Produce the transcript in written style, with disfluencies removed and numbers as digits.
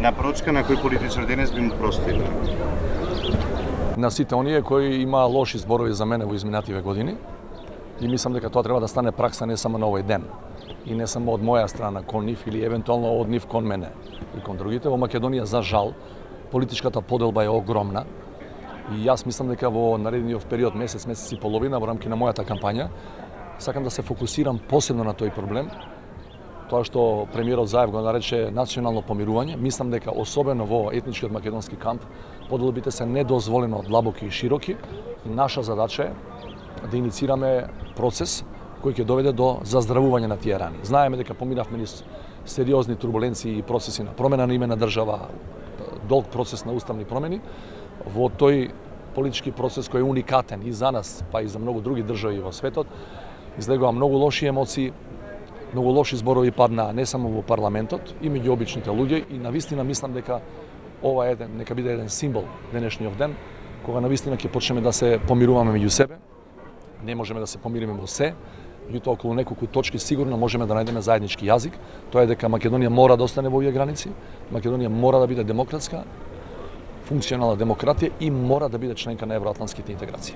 На порочка на кој политичар денес би му простил? На сите оние кои има лоши зборови за мене во изминативе години и мислам дека тоа треба да стане пракса не само на овој ден и не само од моја страна кон нив или евентуално од нив кон мене и кон другите. Во Македонија, за жал, политичката поделба е огромна и јас мислам дека во наредниот период, месец и половина, во рамки на мојата кампања, сакам да се фокусирам посебно на тој проблем, тоа што премиерот Заев го нарече национално помирување. Мислам дека особено во етничкиот македонски камп поделбите се недозволено длабоки и широки. Наша задача е да иницираме процес кој ќе доведе до заздравување на тие рани. Знаеме дека поминавме низ сериозни турбуленции и процеси на промена на име на држава, долг процес на уставни промени. Во тој политички процес кој е уникатен и за нас, па и за многу други држави во светот, излегува многу лоши емоции, многу лоши зборови паднаа не само во парламентот и меѓу обичните луѓе и навистина мислам дека ова е нека биде еден символ денешниот ден кога навистина ќе почнеме да се помируваме меѓу себе. Не можеме да се помириме во се, меѓутоа околу неколку точки сигурно можеме да најдеме заеднички јазик. Тоа е дека Македонија мора да остане во овие граници, Македонија мора да биде демократска, функционална демократија и мора да биде членка на евроатлантските интеграции.